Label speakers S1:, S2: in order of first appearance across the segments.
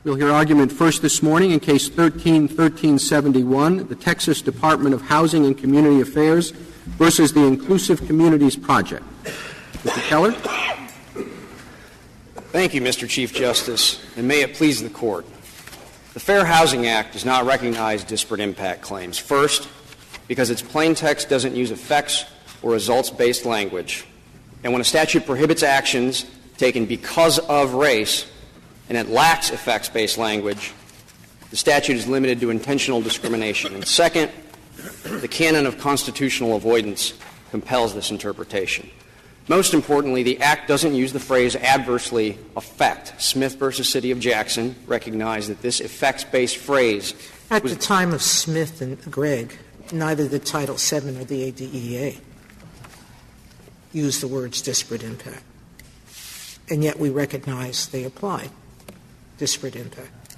S1: We'll hear argument first this morning in Case 13-1371, the Texas Department of Housing and Community Affairs versus the Inclusive Communities Project. Mr. Keller.
S2: Thank you, Mr. Chief Justice, and may it please the Court. The Fair Housing Act does not recognize disparate impact claims. First, because its plain text doesn't use effects or results-based language. And when a statute prohibits actions taken because of race, and it lacks effects-based language, the statute is limited to intentional discrimination. And second, the canon of constitutional avoidance compels this interpretation. Most importantly, the Act doesn't use the phrase adversely affect. Smith v. City of Jackson recognized that this effects-based phrase
S3: At the time of Smith and Gregg, neither the Title VII or the ADEA used the words disparate impact. And yet we recognize they apply disparate impact.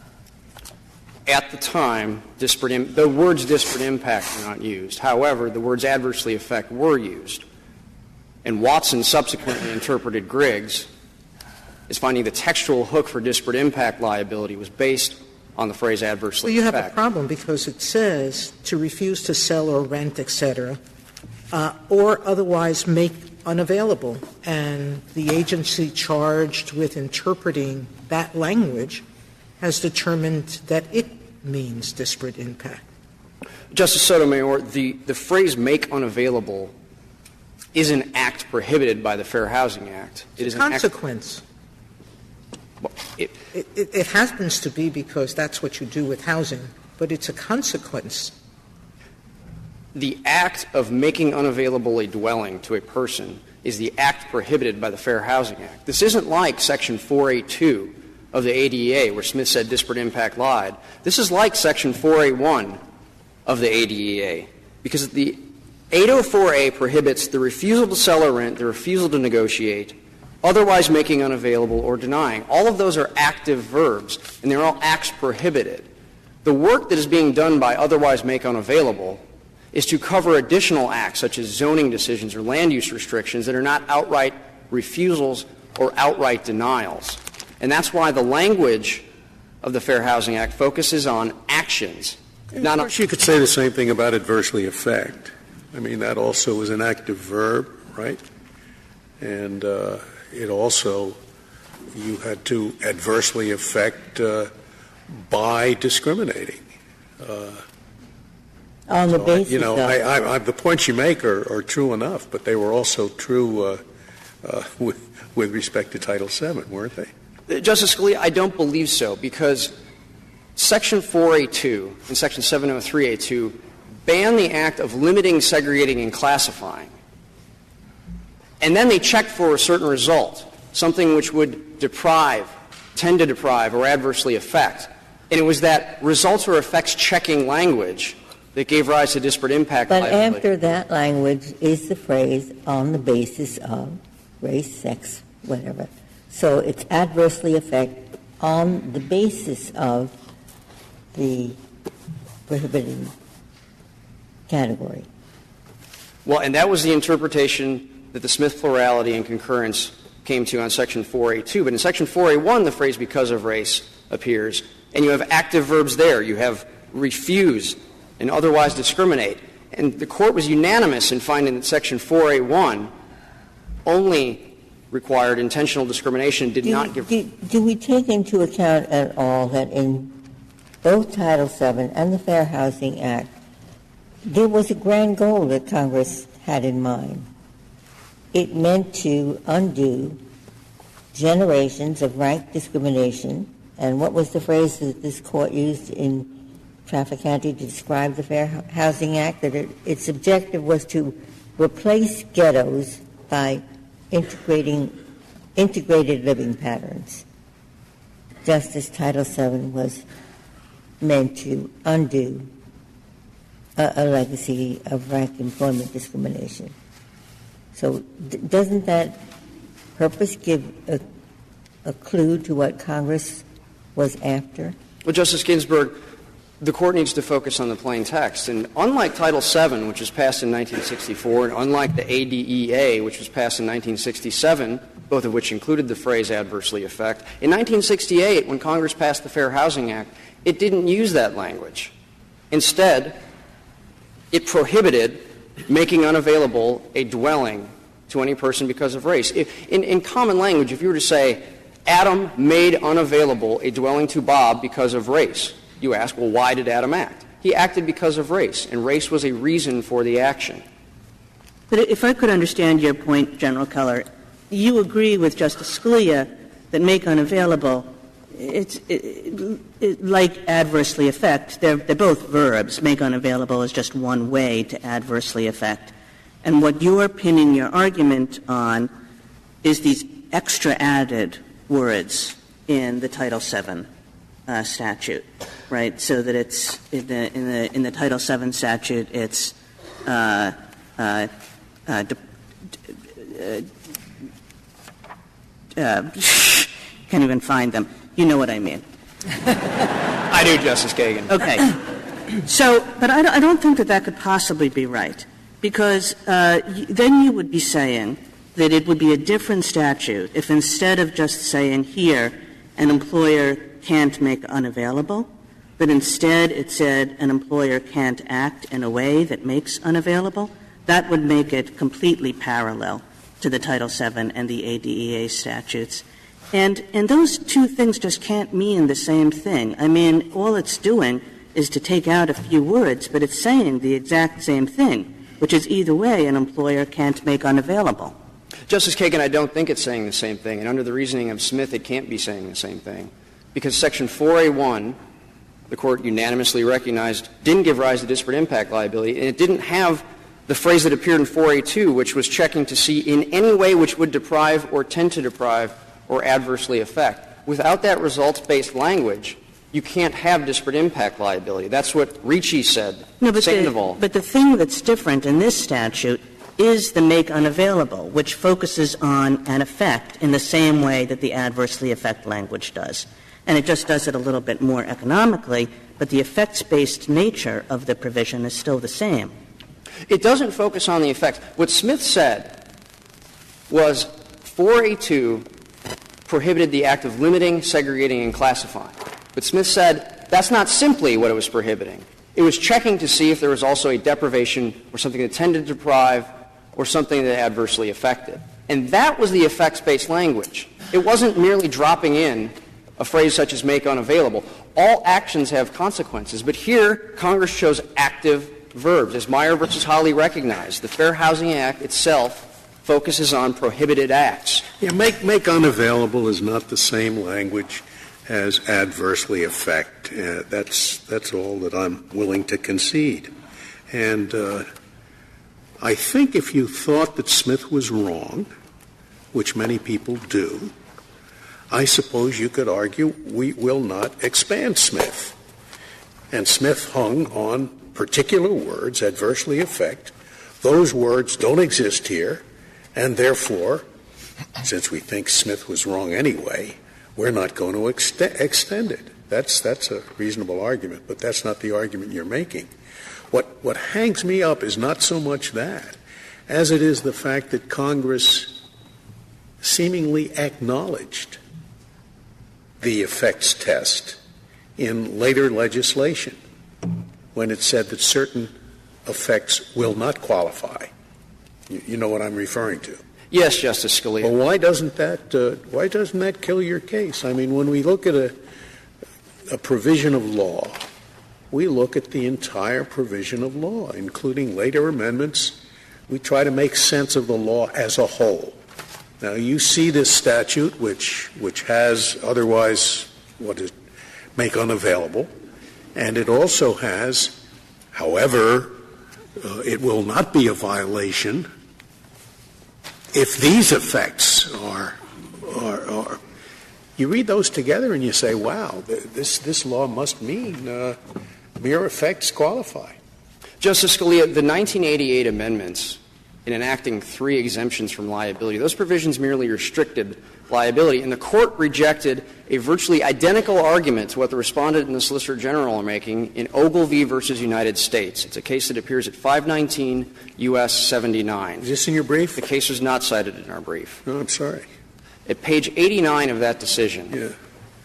S2: At the time, the words disparate impact were not used. However, the words adversely affect were used. And Watson subsequently interpreted Griggs as finding the textual hook for disparate impact liability was based on the phrase adversely affect.
S3: Well, you have a problem because it says to refuse to sell or rent, etc., or otherwise make unavailable. And the agency charged with interpreting that language has determined that it means disparate impact.
S2: Justice Sotomayor, the phrase make unavailable is an act prohibited by the Fair Housing Act.
S3: It is a consequence. It happens to be because that's what you do with housing, but it's a consequence.
S2: The act of making unavailable a dwelling to a person is the act prohibited by the Fair Housing Act. This isn't like Section 4A2 of the ADEA where Smith said disparate impact lied. This is like Section 4A1 of the ADEA because the 804A prohibits the refusal to sell or rent, the refusal to negotiate, otherwise making unavailable or denying. All of those are active verbs, and they're all acts prohibited. The work that is being done by otherwise make unavailable is to cover additional acts such as zoning decisions or land use restrictions that are not outright refusals or outright denials. And that's why the language of the Fair Housing Act focuses on actions.
S4: Of course, you could say the same thing about adversely affect. I mean, that also is an active verb, right? And it also, you had to adversely affect by discriminating.
S5: On the basis
S4: you know, the points you make are true enough, but they were also true with respect to Title VII, weren't they?
S2: Justice Scalia, I don't believe so, because Section 4A2 and Section 703A2 ban the act of limiting, segregating, and classifying. And then they check for a certain result, something which would tend to deprive, or adversely affect. And it was that results or effects checking language that gave rise to disparate impact liability.
S5: But after that language is the phrase on the basis of race, sex, whatever. So it's adversely affect on the basis of the prohibited category.
S2: Well, and that was the interpretation that the Smith plurality and concurrence came to on Section 4A2. But in Section 4A1, the phrase because of race appears, and you have active verbs there. You have refuse and otherwise discriminate. And the Court was unanimous in finding that Section 4A1 only required intentional discrimination, did not give.
S5: Do we take into account at all that in both Title VII and the Fair Housing Act, there was a grand goal that Congress had in mind? It meant to undo generations of rank discrimination. And what was the phrase that this Court used in Trafficante to describe the Fair Housing Act? That its objective was to replace ghettos by integrated living patterns, just as Title VII was meant to undo a legacy of rank employment discrimination. So doesn't that purpose give a clue to what Congress was after?
S2: Well, Justice Ginsburg, The Court needs to focus on the plain text. And unlike Title VII, which was passed in 1964, and unlike the ADEA, which was passed in 1967, both of which included the phrase adversely affect, in 1968, when Congress passed the Fair Housing Act, it didn't use that language. Instead, it prohibited making unavailable a dwelling to any person because of race. In common language, if you were to say, Adam made unavailable a dwelling to Bob because of race, you ask, well, why did Adam act? He acted because of race, and race was a reason for the action.
S6: But if I could understand your point, General Keller, you agree with Justice Scalia that make unavailable, it's like adversely affect. They're both verbs. Make unavailable is just one way to adversely affect. And what you're pinning your argument on is these extra added words in the Title VII statute, right? So that it's in the Title VII statute, it's can't even find them. You know what I mean.
S2: I do, Justice Kagan.
S6: Okay. So, but I don't think that could possibly be right, because then you would be saying that it would be a different statute if instead of just saying here an employer can't make unavailable, but instead it said an employer can't act in a way that makes unavailable. That would make it completely parallel to the Title VII and the ADEA statutes. And those two things just can't mean the same thing. I mean, all it's doing is to take out a few words, but it's saying the exact same thing, which is either way an employer can't make unavailable.
S2: Justice Kagan, I don't think it's saying the same thing. And under the reasoning of Smith, it can't be saying the same thing. Because Section 4A1, the Court unanimously recognized, didn't give rise to disparate impact liability, and it didn't have the phrase that appeared in 4A2, which was checking to see in any way which would deprive or tend to deprive or adversely affect. Without that results-based language, you can't have disparate impact liability. That's what Ricci said.
S6: No, but the thing that's different in this statute is the make unavailable, which focuses on an effect in the same way that the adversely affect language does. And it just does it a little bit more economically, but the effects-based nature of the provision is still the same.
S2: It doesn't focus on the effects. What Smith said was 4A2 prohibited the act of limiting, segregating, and classifying. But Smith said that's not simply what it was prohibiting. It was checking to see if there was also a deprivation or something that tended to deprive or something that adversely affected. And that was the effects-based language. It wasn't merely dropping in a phrase such as make unavailable. All actions have consequences. But here, Congress chose active verbs. As Meyer v. Hawley recognized, the Fair Housing Act itself focuses on prohibited acts.
S4: Yeah, make unavailable is not the same language as adversely affect. That's all that I'm willing to concede. And I think if you thought that Smith was wrong, which many people do, I suppose you could argue we will not expand Smith. And Smith hung on particular words, adversely affect. Those words don't exist here, and therefore, since we think Smith was wrong anyway, we're not going to extend it. That's a reasonable argument, but that's not the argument you're making. What hangs me up is not so much that, as it is the fact that Congress seemingly acknowledged the effects test in later legislation when it said that certain effects will not qualify. You know what I'm referring to.
S2: Yes, Justice Scalia.
S4: Well, why doesn't that kill your case? I mean, when we look at a provision of law, we look at the entire provision of law, including later amendments. We try to make sense of the law as a whole. Now, you see this statute, which has otherwise what is make unavailable, and it also has, however, it will not be a violation if these effects are you read those together and you say, wow, this law must mean mere effects qualify.
S2: Justice Scalia, the 1988 amendments in enacting 3 exemptions from liability. Those provisions merely restricted liability, and the Court rejected a virtually identical argument to what the Respondent and the Solicitor General are making in Ogilvie v. United States. It's a case that appears at 519 U.S. 79.
S4: Is this in your brief?
S2: The case was not cited in our brief.
S4: No, I'm sorry.
S2: At page 89 of that decision,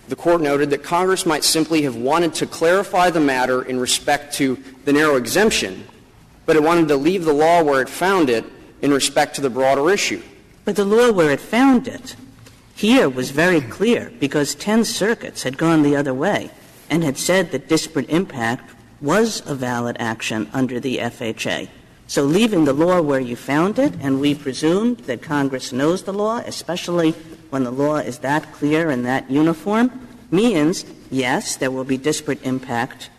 S2: the Court noted that Congress might simply have wanted to clarify the matter in respect to the narrow exemption, but it wanted to leave the law where it found it in respect to the broader issue.
S6: But the law where it found it here was very clear, because 10 circuits had gone the other way and had said that disparate impact was a valid action under the FHA. So leaving the law where you found it, and we presumed that Congress knows the law, especially when the law is that clear and that uniform, means, yes, there will be disparate impact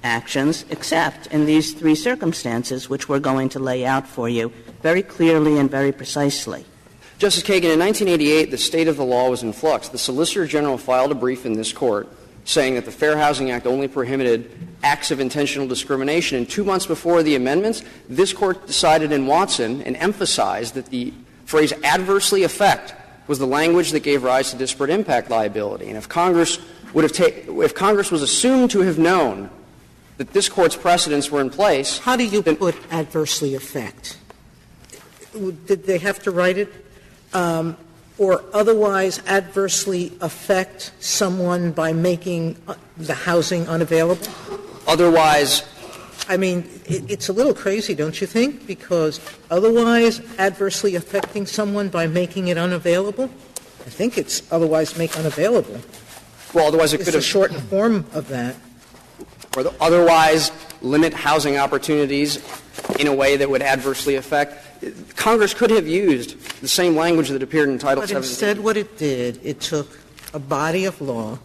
S6: actions, except in these 3 circumstances, which we're going to lay out for you very clearly and very precisely.
S2: Justice Kagan, in 1988, the state of the law was in flux. The Solicitor General filed a brief in this Court saying that the Fair Housing Act only prohibited acts of intentional discrimination. And 2 months before the amendments, this Court decided in Watson and emphasized that the phrase adversely affect was the language that gave rise to disparate impact liability. And if Congress was assumed to have known that this Court's precedents were in place.
S3: How do you put adversely affect? Did they have to write it? Or otherwise adversely affect someone by making the housing unavailable?
S2: Otherwise,
S3: I mean, it's a little crazy, don't you think? Because otherwise adversely affecting someone by making it unavailable? I think it's otherwise make unavailable.
S2: Well, otherwise it
S3: It's
S2: could
S3: a
S2: have
S3: shortened form of that.
S2: Or otherwise limit housing opportunities in a way that would adversely affect. Congress could have used the same language that appeared in Title 17.
S3: But instead what it did, it took a body of law,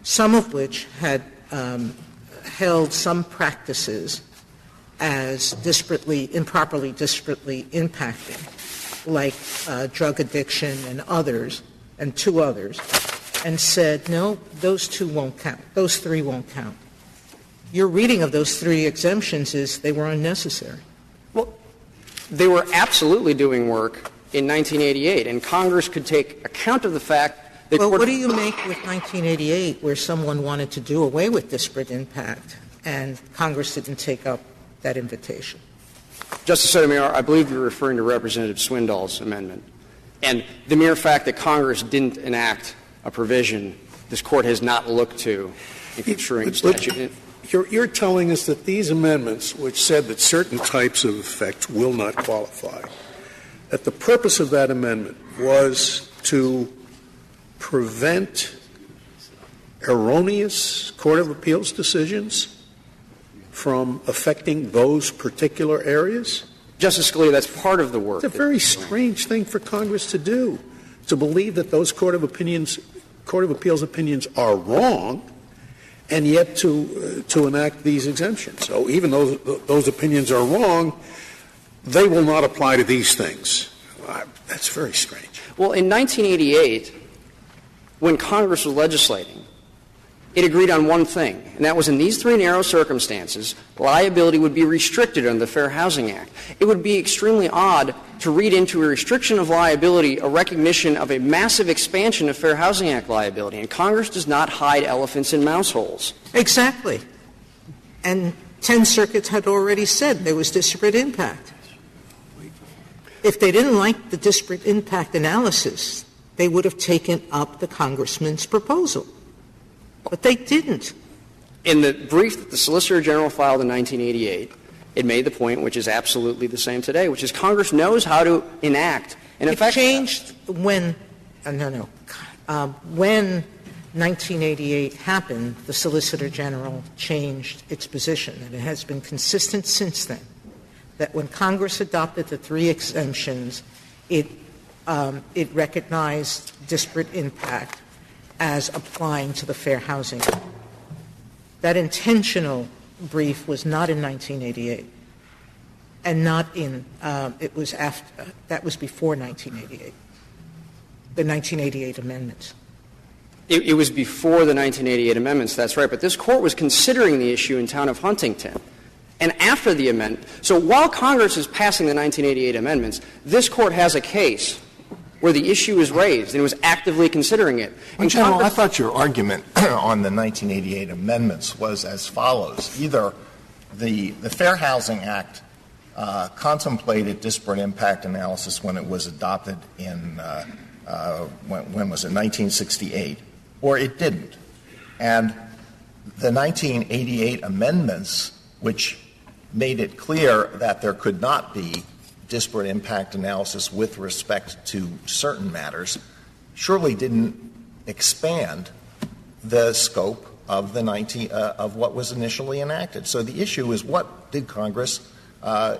S3: some of which had held some practices as improperly disparately impacting, like drug addiction and others, and 2 others, and said, no, those 2 won't count. Those 3 won't count. Your reading of those 3 exemptions is they were unnecessary.
S2: Well, they were absolutely doing work in 1988, and Congress could take account of the fact that —
S3: Well, what do you make with 1988, where someone wanted to do away with disparate impact, and Congress didn't take up that invitation?
S2: Justice Sotomayor, I believe you're referring to Representative Swindoll's amendment. And the mere fact that Congress didn't enact a provision this Court has not looked to in construing statute.
S4: You're telling us that these amendments, which said that certain types of effects will not qualify, that the purpose of that amendment was to prevent erroneous Court of Appeals decisions from affecting those particular areas?
S2: Justice Scalia, that's part of the work.
S4: It's a very strange thing for Congress to do, to believe that those Court of Appeals opinions are wrong, and yet to enact these exemptions. So even though those opinions are wrong, they will not apply to these things. That's very strange.
S2: Well, in 1988, when Congress was legislating, it agreed on one thing, and that was in these 3 narrow circumstances, liability would be restricted under the Fair Housing Act. It would be extremely odd to read into a restriction of liability a recognition of a massive expansion of Fair Housing Act liability, and Congress does not hide elephants in mouse holes.
S3: Exactly. And 10 circuits had already said there was disparate impact. If they didn't like the disparate impact analysis, they would have taken up the congressman's proposal. But they didn't.
S2: In the brief that the Solicitor General filed in 1988, it made the point, which is absolutely the same today, which is Congress knows how to enact an effect.
S3: It changed when when 1988 happened, the Solicitor General changed its position, and it has been consistent since then, that when Congress adopted the 3 exemptions, it recognized disparate impact as applying to the Fair Housing Act. That intentional brief was not in 1988, and not in it was after that was before 1988, the 1988 amendments.
S2: It was before the 1988 amendments, that's right. But this Court was considering the issue in town of Huntington. And after the amendment, so while Congress is passing the 1988 amendments, this Court has a case where the issue is raised and was actively considering it.
S7: And General, I thought your argument on the 1988 amendments was as follows. Either the Fair Housing Act contemplated disparate impact analysis when it was adopted in when was it, 1968, or it didn't. And the 1988 amendments, which made it clear that there could not be disparate impact analysis with respect to certain matters, surely didn't expand the scope of the of what was initially enacted. So the issue is, what did Congress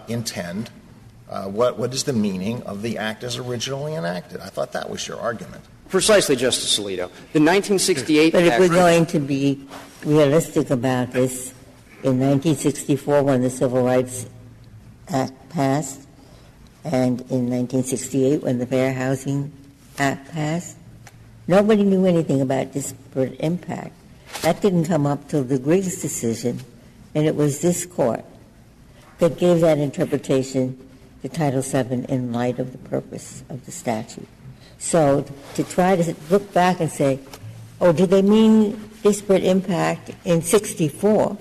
S7: intend? What is the meaning of the act as originally enacted? I thought that was your argument.
S2: Precisely, Justice Alito. The 1968
S5: But if
S2: Act,
S5: we're going to be realistic about this, in 1964, when the Civil Rights Act passed, and in 1968, when the Fair Housing Act passed, nobody knew anything about disparate impact. That didn't come up till the Griggs decision, and it was this Court that gave that interpretation to Title VII in light of the purpose of the statute. So to try to look back and say, oh, did they mean disparate impact in 64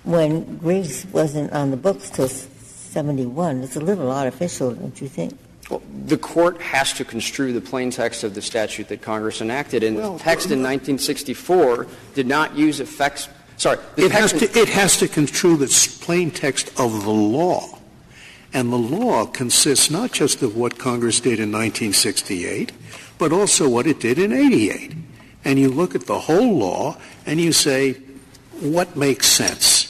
S5: when Griggs wasn't on the books till 71? It's a little artificial, don't you think?
S2: well, the Court has to construe the plain text of the statute that Congress enacted, and the text in 1964 did not use effects. Sorry.
S4: It has to construe the plain text of the law. And the law consists not just of what Congress did in 1968, but also what it did in 88. And you look at the whole law and you say, what makes sense?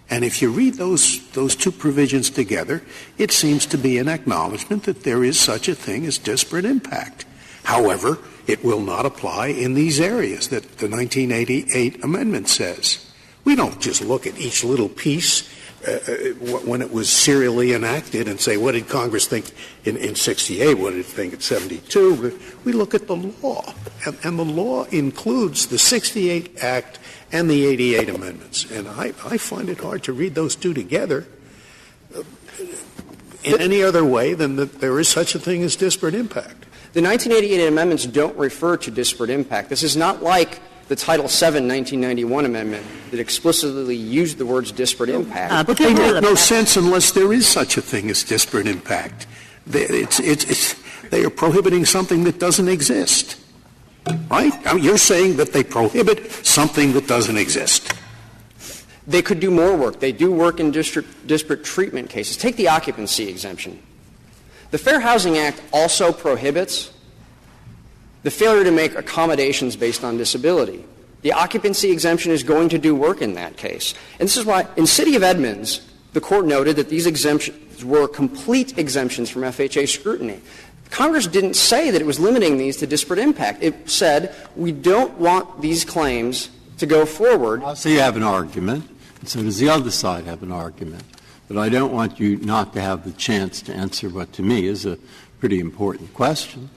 S4: And if you read those two provisions together, it seems to be an acknowledgement that there is such a thing as disparate impact. However, it will not apply in these areas that the 1988 amendment says. We don't just look at each little piece when it was serially enacted and say, what did Congress think in 68? What did it think in 72? We look at the law. And the law includes the 68 Act and the 88 amendments. And I find it hard to read those two together in any other way than that there is such a thing as disparate impact.
S2: The 1988 amendments don't refer to disparate impact. This is not like the Title VII 1991 amendment that explicitly used the words disparate impact.
S4: But they make no sense unless there is such a thing as disparate impact. They are prohibiting something that doesn't exist. Right? I mean, you're saying that they prohibit something that doesn't exist.
S2: They could do more work. They do work in disparate treatment cases. Take the occupancy exemption. The Fair Housing Act also prohibits the failure to make accommodations based on disability. The occupancy exemption is going to do work in that case. And this is why, in City of Edmonds, the Court noted that these exemptions were complete exemptions from FHA scrutiny. Congress didn't say that it was limiting these to disparate impact. It said, we don't want these claims to go forward.
S8: So you have an argument, and so does the other side have an argument. But I don't want you not to have the chance to answer what, to me, is a pretty important question.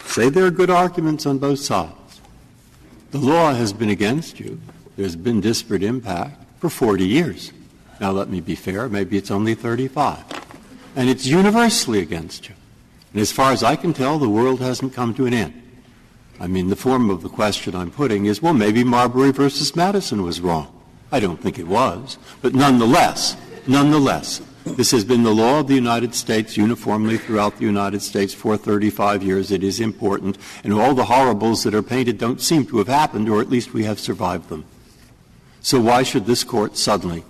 S8: Say there are good arguments on both sides. The law has been against you. There's been disparate impact for 40 years. Now, let me be fair. Maybe it's only 35. And it's universally against you. And as far as I can tell, the world hasn't come to an end. I mean, the form of the question I'm putting is, well, maybe Marbury versus Madison was wrong. I don't think it was. But nonetheless, this has been the law of the United States uniformly throughout the United States for 35 years. It is important. And all the horribles that are painted don't seem to have happened, or at least we have survived them. So why should this Court suddenly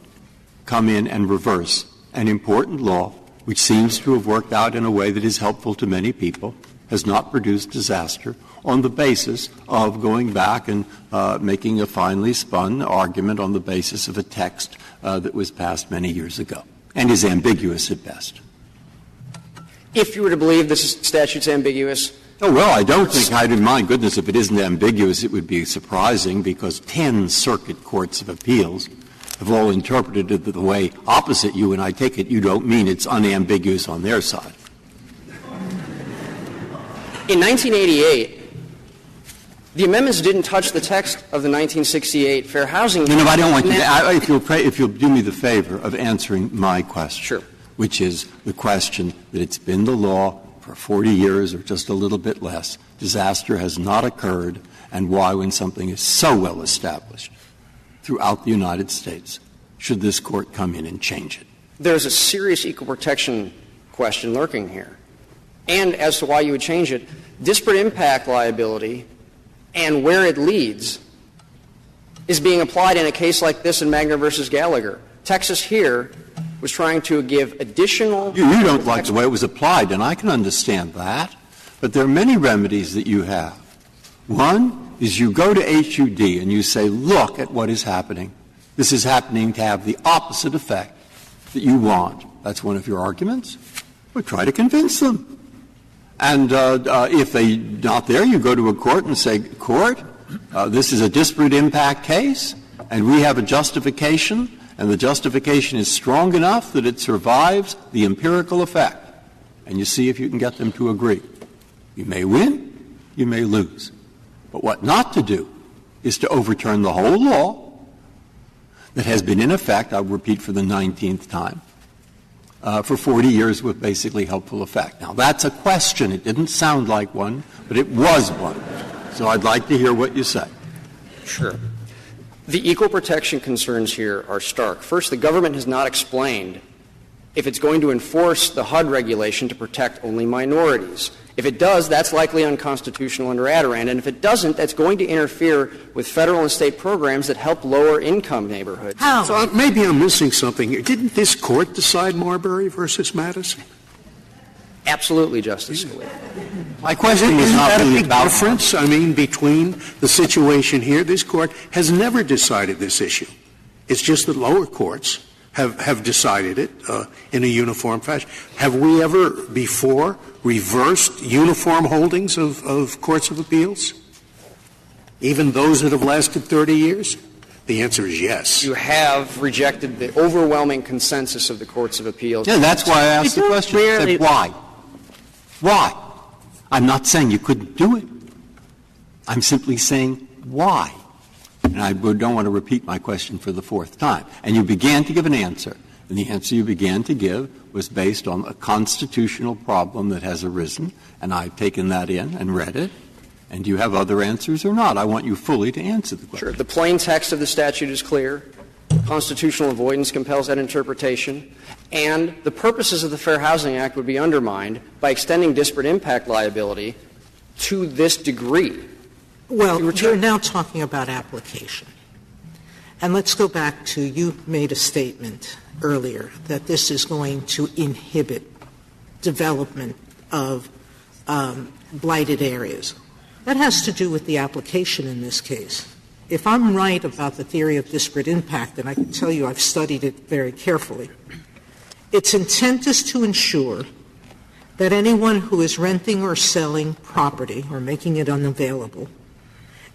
S8: come in and reverse an important law which seems to have worked out in a way that is helpful to many people, has not produced disaster, on the basis of going back and making a finely spun argument on the basis of a text that was passed many years ago and is ambiguous at best?
S2: If you were to believe this statute's ambiguous.
S8: Oh, well, I don't think, my goodness, if it isn't ambiguous, it would be surprising, because 10 circuit courts of appeals have all interpreted it the way opposite you, and I take it you don't mean it's unambiguous on their side.
S2: In 1988, The amendments didn't touch the text of the 1968 Fair Housing Act.
S8: No, I don't want you to. If you'll do me the favor of answering my question,
S2: sure,
S8: which is the question that it's been the law for 40 years or just a little bit less. Disaster has not occurred, and why, when something is so well established throughout the United States, should this Court come in and change it?
S2: There's a serious equal protection question lurking here. And as to why you would change it, disparate impact liability and where it leads is being applied in a case like this in Magner versus Gallagher. Texas here was trying to give additional.
S8: You don't like the way it was applied, and I can understand that. But there are many remedies that you have. One is you go to HUD and you say, look at what is happening. This is happening to have the opposite effect that you want. That's one of your arguments. Well, try to convince them. And if they're not there, you go to a court and say, Court, this is a disparate impact case, and we have a justification, and the justification is strong enough that it survives the empirical effect. And you see if you can get them to agree. You may win, you may lose. But what not to do is to overturn the whole law that has been in effect, I'll repeat for the 19th time, for 40 years with basically helpful effect. Now, that's a question. It didn't sound like one, but it was one. So I'd like to hear what you say.
S2: Sure. The equal protection concerns here are stark. First, the government has not explained if it's going to enforce the HUD regulation to protect only minorities. If it does, that's likely unconstitutional under Adirond, and if it doesn't, that's going to interfere with federal and state programs that help lower-income neighborhoods.
S3: How?
S4: So maybe I'm missing something here. Didn't this Court decide Marbury versus Madison?
S2: Absolutely, Justice Scalia.
S8: My question is
S4: Isn't
S8: not
S4: that a
S8: really
S4: big
S8: about
S4: difference, between the situation here? This Court has never decided this issue. It's just that lower courts have decided it in a uniform fashion. Have we ever before reversed uniform holdings of courts of appeals, even those that have lasted 30 years? The answer is yes.
S2: You have rejected the overwhelming consensus of the courts of appeals.
S8: Yeah, that's why I asked the question. I said, why? Why? I'm not saying you couldn't do it. I'm simply saying why. And I don't want to repeat my question for the fourth time. And you began to give an answer. And the answer you began to give was based on a constitutional problem that has arisen. And I've taken that in and read it. And do you have other answers or not? I want you fully to answer the question.
S2: Sure. The plain text of the statute is clear. Constitutional avoidance compels that interpretation. And the purposes of the Fair Housing Act would be undermined by extending disparate impact liability to this degree.
S3: Well, you're now talking about application. And let's go back to, you made a statement earlier that this is going to inhibit development of blighted areas. That has to do with the application in this case. If I'm right about the theory of disparate impact, and I can tell you I've studied it very carefully, its intent is to ensure that anyone who is renting or selling property or making it unavailable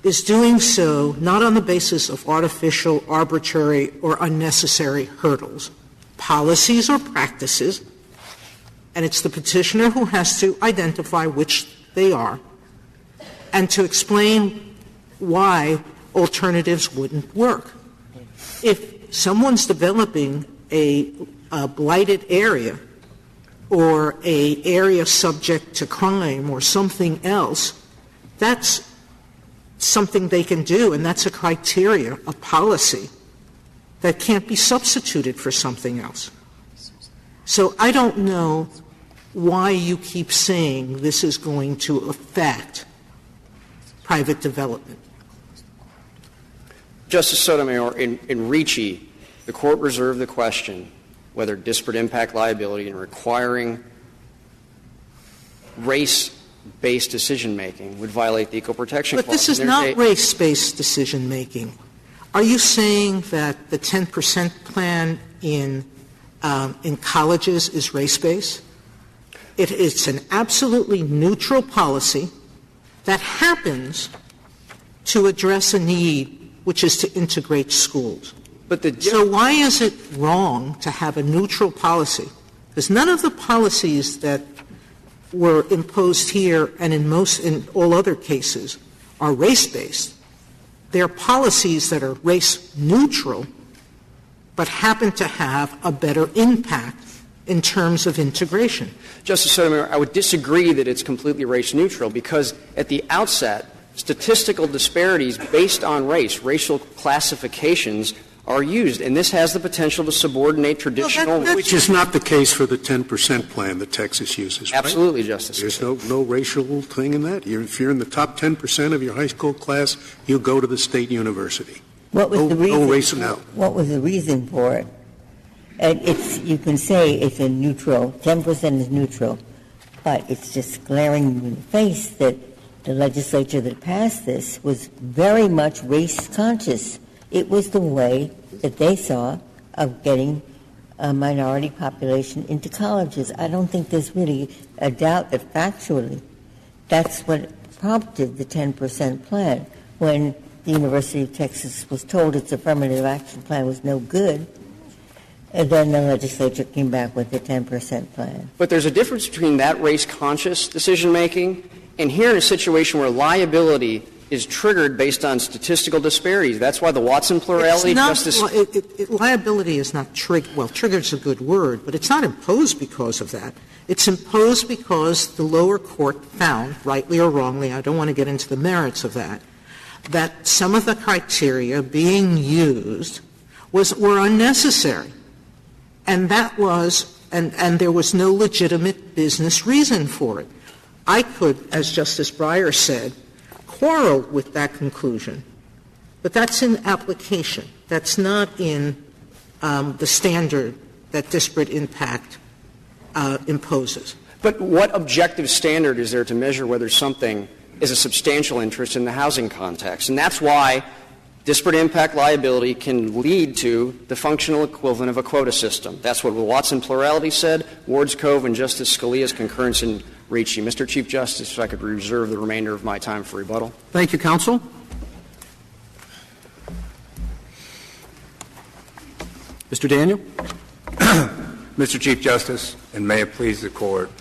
S3: is doing so not on the basis of artificial, arbitrary, or unnecessary hurdles, policies or practices, and it's the petitioner who has to identify which they are, and to explain why alternatives wouldn't work. If someone's developing a blighted area or an area subject to crime or something else, that's something they can do, and that's a criteria, a policy, that can't be substituted for something else. So I don't know why you keep saying this is going to affect private development.
S2: Justice Sotomayor, in Ricci, the Court reserved the question whether disparate impact liability and requiring race-based decision-making would violate the Equal Protection Clause.
S3: But this is not race-based decision-making. Are you saying that the 10% plan in colleges is race-based? It's an absolutely neutral policy that happens to address a need, which is to integrate schools. So why is it wrong to have a neutral policy? Because none of the policies that were imposed here and in all other cases are race-based. They're policies that are race-neutral but happen to have a better impact in terms of integration.
S2: Justice Sotomayor, I would disagree that it's completely race-neutral because at the outset, statistical disparities based on race, racial classifications, are used, and this has the potential to subordinate traditional.
S4: Which is not the case for the 10% plan that Texas uses, right?
S2: Absolutely, Justice.
S4: There's no racial thing in that. If you're in the top 10% of your high school class, you go to the state university.
S5: What was the reason?
S4: No race now.
S5: What was the reason for it? And you can say it's a neutral, 10% is neutral, but it's just glaring in the face that the legislature that passed this was very much race conscious. It was the way that they saw of getting a minority population into colleges. I don't think there's really a doubt that factually that's what prompted the 10% plan. When the University of Texas was told its affirmative action plan was no good, and then the legislature came back with the 10% plan.
S2: But there's a difference between that race-conscious decision-making and here in a situation where liability is triggered based on statistical disparities. That's why the Watson plurality, Justice.
S3: Liability is not triggered. Well, triggered is a good word, but it's not imposed because of that. It's imposed because the lower court found, rightly or wrongly, I don't want to get into the merits of that some of the criteria being used were unnecessary. And that was, and there was no legitimate business reason for it. I could, as Justice Breyer said, quarrel with that conclusion, but that's in application. That's not in the standard that disparate impact imposes.
S2: But what objective standard is there to measure whether something is a substantial interest in the housing context? And that's why disparate impact liability can lead to the functional equivalent of a quota system. That's what the Watson plurality said, Ward's Cove, and Justice Scalia's concurrence in Ricci. Mr. Chief Justice, if I could reserve the remainder of my time for rebuttal.
S1: Thank you, counsel. Mr. Daniel.
S9: Mr. Chief Justice, and may it please the Court,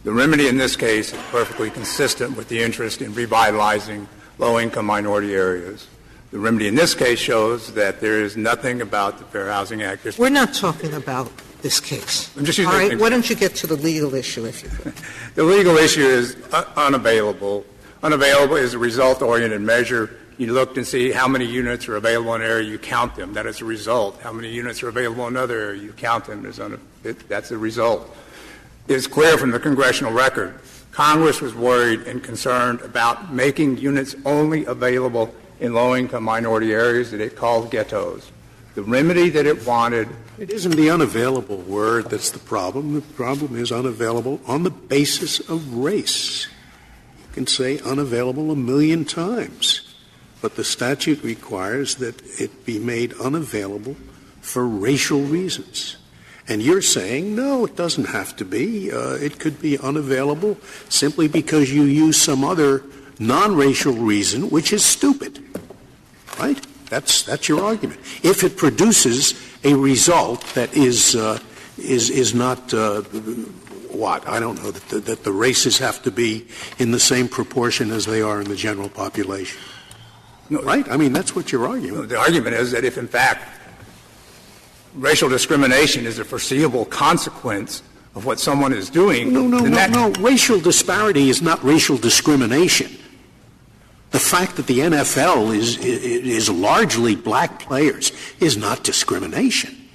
S9: the remedy in this case is perfectly consistent with the interest in revitalizing low-income minority areas. The remedy in this case shows that there is nothing about the Fair Housing Act.
S3: We're not talking about this case.
S9: I'm just using
S3: all right, why don't you get to the legal issue, if you could?
S9: The legal issue is unavailable. Unavailable is a result-oriented measure. You look and see how many units are available in an area, you count them. That is a result. How many units are available in another area, you count them. That's the result. It is clear from the congressional record, Congress was worried and concerned about making units only available in low-income minority areas that it called ghettos. The remedy that it wanted.
S4: It isn't the unavailable word that's the problem. The problem is unavailable on the basis of race. You can say unavailable a million times, but the statute requires that it be made unavailable for racial reasons. And you're saying, no, it doesn't have to be. It could be unavailable simply because you use some other non-racial reason, which is stupid. Right? That's your argument. If it produces a result that is not what? I don't know, that the races have to be in the same proportion as they are in the general population. No, right? I mean, that's what you're arguing.
S9: No, the argument is that if, in fact, racial discrimination is a foreseeable consequence of what someone is doing.
S4: No. Racial disparity is not racial discrimination. The fact that the NFL is largely black players is not discrimination.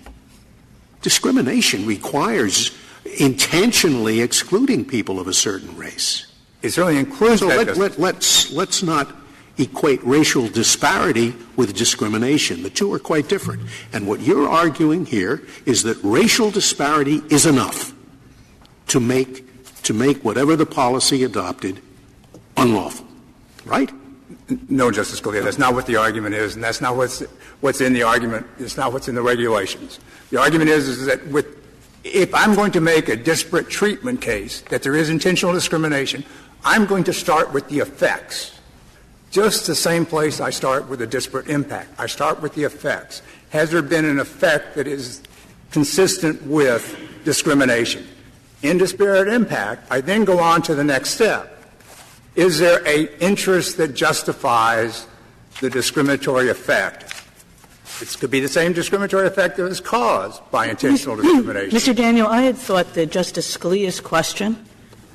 S4: Discrimination requires intentionally excluding people of a certain race.
S9: It certainly includes
S4: so let's not equate racial disparity with discrimination. The two are quite different. And what you're arguing here is that racial disparity is enough to make whatever the policy adopted unlawful. Right?
S9: No, Justice Scalia, that's not what the argument is, and that's not what's in the argument. It's not what's in the regulations. The argument is that if I'm going to make a disparate treatment case, that there is intentional discrimination, I'm going to start with the effects. Just the same place I start with a disparate impact. I start with the effects. Has there been an effect that is consistent with discrimination? In disparate impact, I then go on to the next step. Is there an interest that justifies the discriminatory effect? It could be the same discriminatory effect that was caused by intentional discrimination.
S6: Mr. Daniel, I had thought that Justice Scalia's question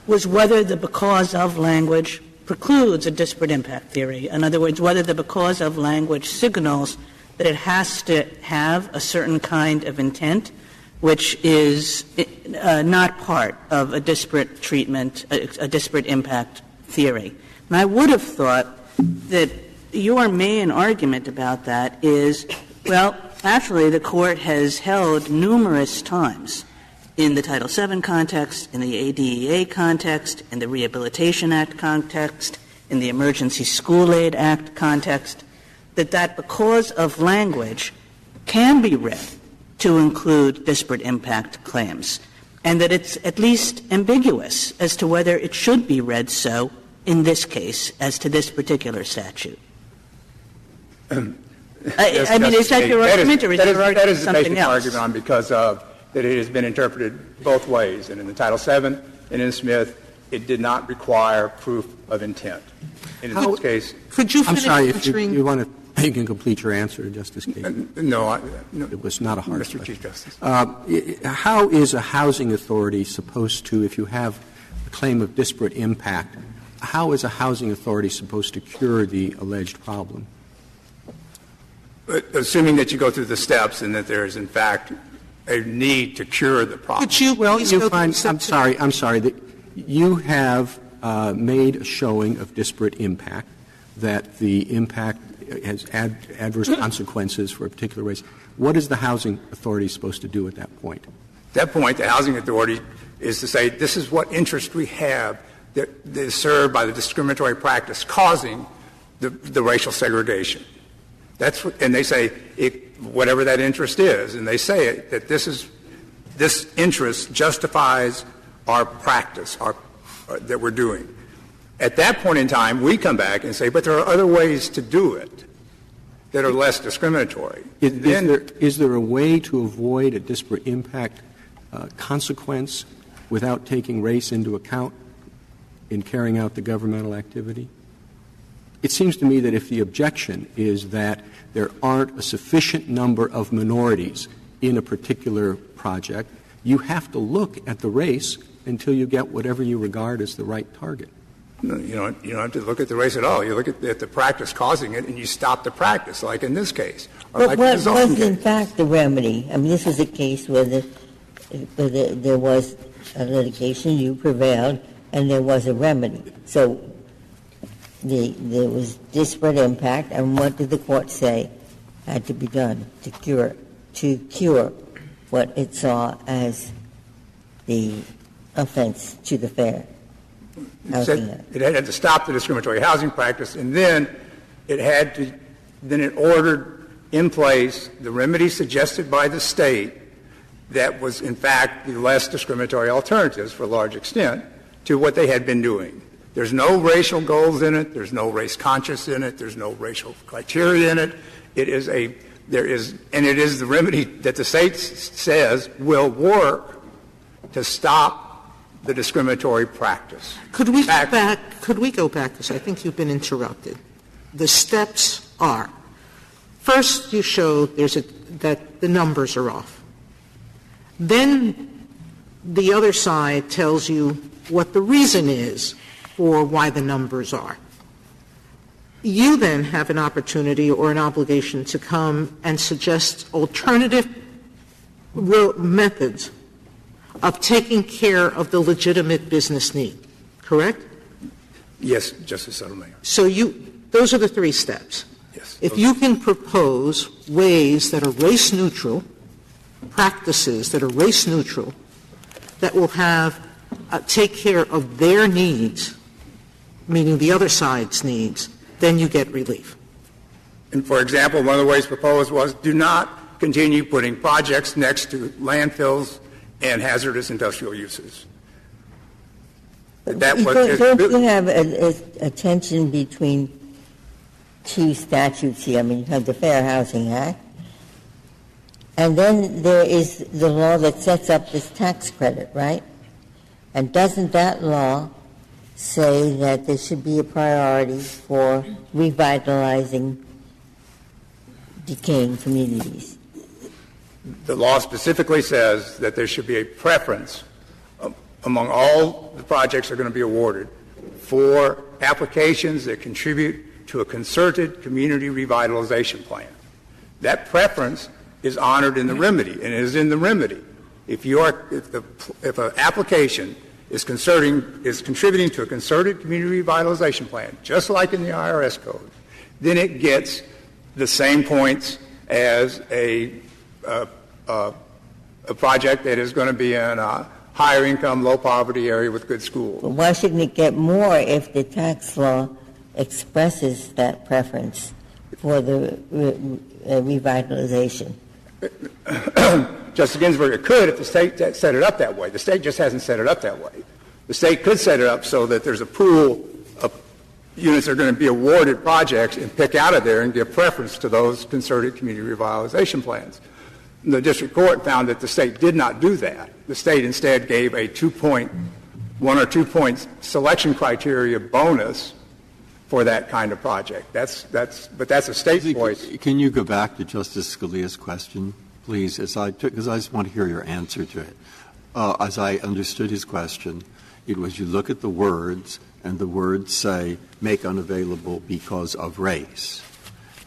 S6: was whether the because of language precludes a disparate impact theory. In other words, whether the because of language signals that it has to have a certain kind of intent, which is not part of a disparate treatment, a disparate impact theory. And I would have thought that your main argument about that is, well, actually the Court has held numerous times in the Title VII context, in the ADEA context, in the Rehabilitation Act context, in the Emergency School Aid Act context, that because of language can be read to include disparate impact claims, and that it's at least ambiguous as to whether it should be read so in this case as to this particular statute. I mean, is that your argument, or is your argument something else?
S9: That is the basic argument because of that it has been interpreted both ways. And in the Title VII and in Smith, it did not require proof of intent. And in this case —
S3: Could you
S1: I'm
S3: finish
S1: sorry,
S3: answering?
S1: if you want to — you can complete your answer, Justice Kagan.
S9: No.
S1: It was not a hard
S9: Mr.
S1: question.
S9: Chief Justice.
S1: How is a housing authority supposed to, if you have a claim of disparate impact, how is a housing authority supposed to cure the alleged problem?
S9: Assuming that you go through the steps and that there is, in fact, a need to cure the problem.
S3: Could you please go
S1: find,
S3: through
S1: I'm sorry. That you have made a showing of disparate impact, that the impact has adverse consequences for a particular race. What is the housing authority supposed to do at that point?
S9: At that point, the housing authority is to say, this is what interest we have that is served by the discriminatory practice causing the racial segregation. That's what, and they say whatever that interest is, and they say it, that this interest justifies our practice that we're doing. At that point in time, we come back and say, but there are other ways to do it that are less discriminatory.
S1: Is there a way to avoid a disparate impact consequence without taking race into account in carrying out the governmental activity? It seems to me that if the objection is that there aren't a sufficient number of minorities in a particular project, you have to look at the race until you get whatever you regard as the right target.
S9: No, you don't have to look at the race at all. You look at the practice causing it, and you stop the practice, like in this case. Or
S5: But
S9: like
S5: what
S9: the
S5: was,
S9: case.
S5: in fact, the remedy? I mean, this was a case where there was a litigation, you prevailed, and there was a remedy. So there was disparate impact, and what did the Court say had to be done to cure what it saw as the offense to the Fair Housing Act?
S9: It had to stop the discriminatory housing practice, and then it ordered in place the remedy suggested by the State that was, in fact, the less discriminatory alternatives, for a large extent, to what they had been doing. There's no racial goals in it. There's no race conscious in it. There's no racial criteria in it. It is the remedy that the State says will work to stop the discriminatory practice.
S3: Could we go back, because I think you've been interrupted. The steps are, first you show that the numbers are off. Then the other side tells you what the reason is for why the numbers are. You then have an opportunity or an obligation to come and suggest alternative methods of taking care of the legitimate business need, correct?
S9: Yes, Justice Sotomayor.
S3: So those are the three steps.
S9: Yes.
S3: If you can propose ways that are race neutral, practices that are race neutral, that will take care of their needs, meaning the other side's needs, then you get relief.
S9: And, for example, one of the ways proposed was do not continue putting projects next to landfills and hazardous industrial uses.
S5: Don't you have a tension between two statutes here? I mean, you have the Fair Housing Act, and then there is the law that sets up this tax credit, right? And doesn't that law say that there should be a priority for revitalizing decaying communities?
S9: The law specifically says that there should be a preference among all the projects that are going to be awarded for applications that contribute to a concerted community revitalization plan. That preference is honored in the remedy, and it is in the remedy. If an application is contributing to a concerted community revitalization plan, just like in the IRS code, then it gets the same points as a project that is going to be in a higher income, low poverty area with good schools.
S5: But why shouldn't it get more if the tax law expresses that preference for the revitalization?
S9: Justice Ginsburg, it could if the state set it up that way. The state just hasn't set it up that way. The state could set it up so that there's a pool of units that are going to be awarded projects and pick out of there and give preference to those concerted community revitalization plans. The district court found that the state did not do that. The state instead gave a 1 or 2 point selection criteria bonus for that kind of project. But that's a state choice.
S8: Can you go back to Justice Scalia's question, please, because I just want to hear your answer to it. As I understood his question, it was you look at the words, and the words say, make unavailable because of race.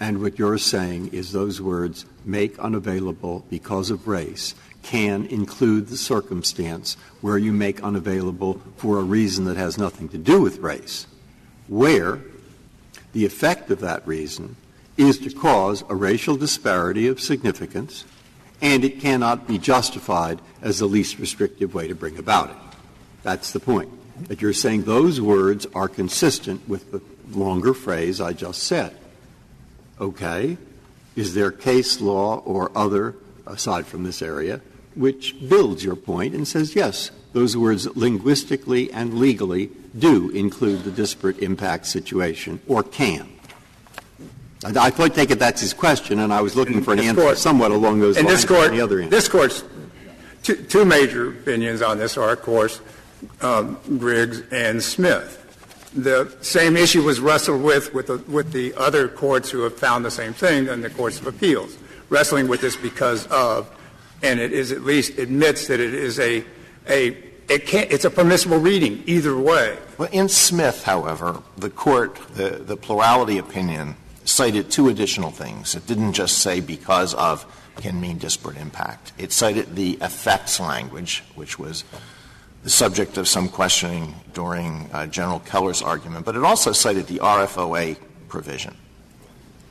S8: And what you're saying is those words, make unavailable because of race, can include the circumstance where you make unavailable for a reason that has nothing to do with race, where the effect of that reason is to cause a racial disparity of significance, and it cannot be justified as the least restrictive way to bring about it. That's the point. That you're saying those words are consistent with the longer phrase I just said. Okay. Is there case law or other, aside from this area, which builds your point and says, yes, those words linguistically and legally do include the disparate impact situation, or can? I take it that's his question, and I was looking for an answer somewhat along those lines.
S9: This Court's two major opinions on this are, of course, Griggs and Smith. The same issue was wrestled with the other courts who have found the same thing in the courts of appeals, wrestling with this because of, and it is at least admits that it is it's a permissible reading either way.
S7: Well, in Smith, however, the court, the plurality opinion cited two additional things. It didn't just say because of can mean disparate impact. It cited the effects language, which was the subject of some questioning during General Keller's argument, but it also cited the RFOA provision.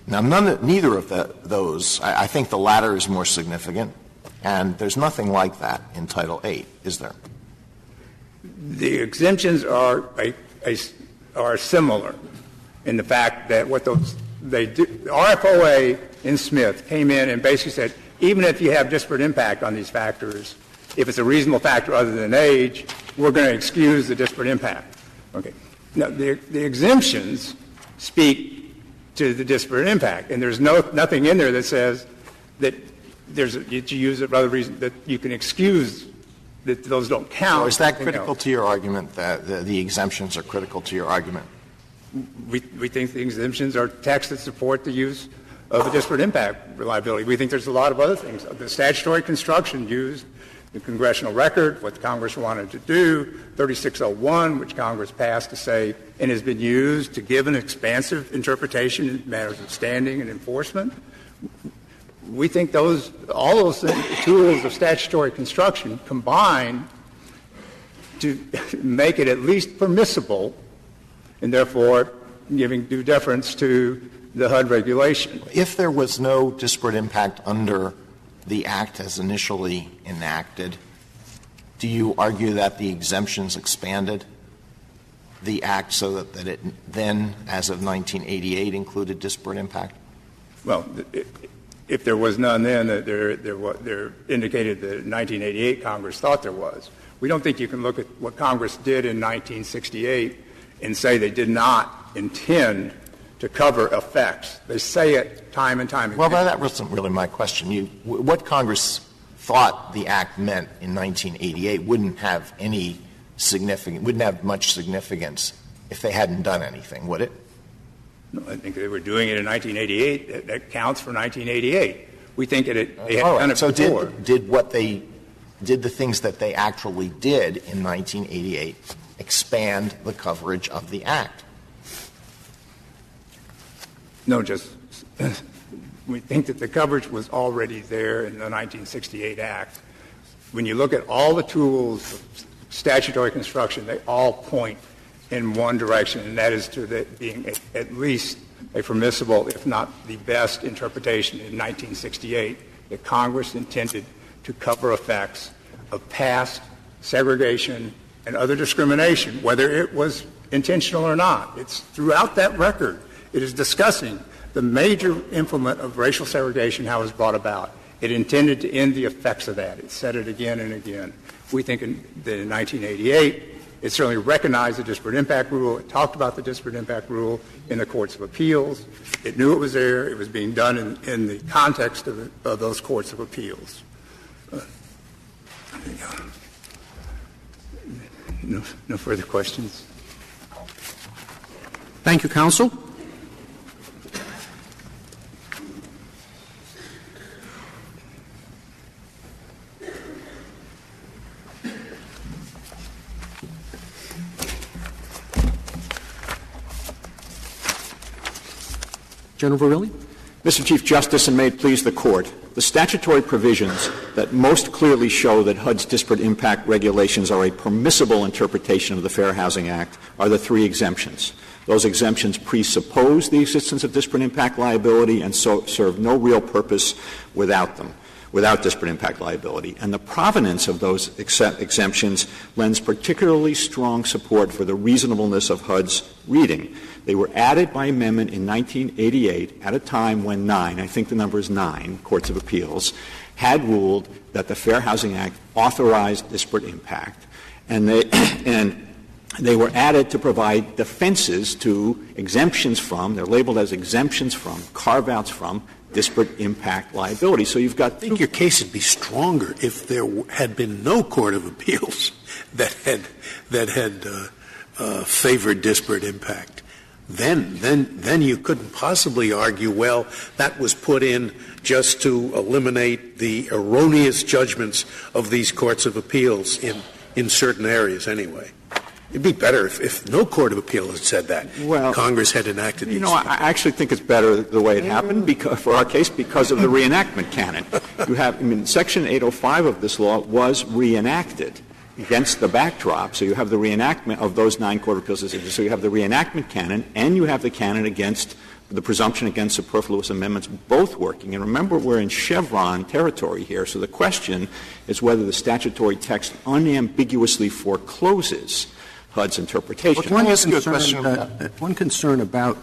S7: Now, neither of those, I think the latter is more significant, and there's nothing like that in Title VIII, is there?
S9: The exemptions are similar in the fact that the RFOA in Smith came in and basically said, even if you have disparate impact on these factors, if it's a reasonable factor other than age, we're going to excuse the disparate impact. Okay. Now, the exemptions speak to the disparate impact, and there's nothing in there that says that you use it for other reasons, that you can excuse that those don't count.
S7: So is that critical to your argument, that the exemptions are critical to your argument?
S9: We think the exemptions are texts that support the use of the disparate impact reliability. We think there's a lot of other things. The statutory construction used, the congressional record, what Congress wanted to do, 3601, which Congress passed to say and has been used to give an expansive interpretation in matters of standing and enforcement. We think all those tools of statutory construction combine to make it at least permissible, and therefore giving due deference to the HUD regulation.
S7: If there was no disparate impact under the Act as initially enacted, do you argue that the exemptions expanded the Act so that it then, as of 1988, included disparate impact?
S9: Well, if there was none then, there indicated that in 1988 Congress thought there was. We don't think you can look at what Congress did in 1968 and say they did not intend to cover effects. They say it time and time again.
S7: Well, that wasn't really my question. What Congress thought the Act meant in 1988 wouldn't have any significant, wouldn't have much significance if they hadn't done anything, would it?
S9: No, I think they were doing it in 1988. That counts for 1988. We think that they had done it
S7: so
S9: before.
S7: Did the things that they actually did in 1988 expand the coverage of the Act?
S9: No, just we think that the coverage was already there in the 1968 Act. When you look at all the tools of statutory construction, they all point in one direction, and that is to that being at least a permissible, if not the best interpretation in 1968, that Congress intended to cover effects of past segregation and other discrimination, whether it was intentional or not. It's throughout that record. It is discussing the major implement of racial segregation, how it was brought about. It intended to end the effects of that. It said it again and again. We think that in 1988, it certainly recognized the disparate impact rule. It talked about the disparate impact rule in the courts of appeals. It knew it was there. It was being done in the context of those courts of appeals. No further questions.
S1: Thank you, counsel. General Verrilli?
S10: Mr. Chief Justice, and may it please the Court, the statutory provisions that most clearly show that HUD's disparate impact regulations are a permissible interpretation of the Fair Housing Act are the three exemptions. Those exemptions presuppose the existence of disparate impact liability and so serve no real purpose without them, without disparate impact liability. And the provenance of those exemptions lends particularly strong support for the reasonableness of HUD's reading. They were added by amendment in 1988 at a time when 9, I think the number is 9, courts of appeals, had ruled that the Fair Housing Act authorized disparate impact. And they were added to provide defenses to exemptions from, they're labeled as exemptions from, carve-outs from, disparate impact liability. So you've got
S4: I think your case would be stronger if there had been no court of appeals that had favored disparate impact. Then you couldn't possibly argue, well, that was put in just to eliminate the erroneous judgments of these courts of appeals in certain areas anyway. It'd be better if no court of appeal had said that.
S10: Well,
S4: Congress had enacted these.
S10: I actually think it's better the way it happened for our case because of the reenactment canon. Section 805 of this law was reenacted against the backdrop. So you have the reenactment of those 9 court of appeals decisions. So you have the reenactment canon and you have the canon against the presumption against superfluous amendments both working. And remember, we're in Chevron territory here. So the question is whether the statutory text unambiguously forecloses HUD's interpretation.
S1: One concern about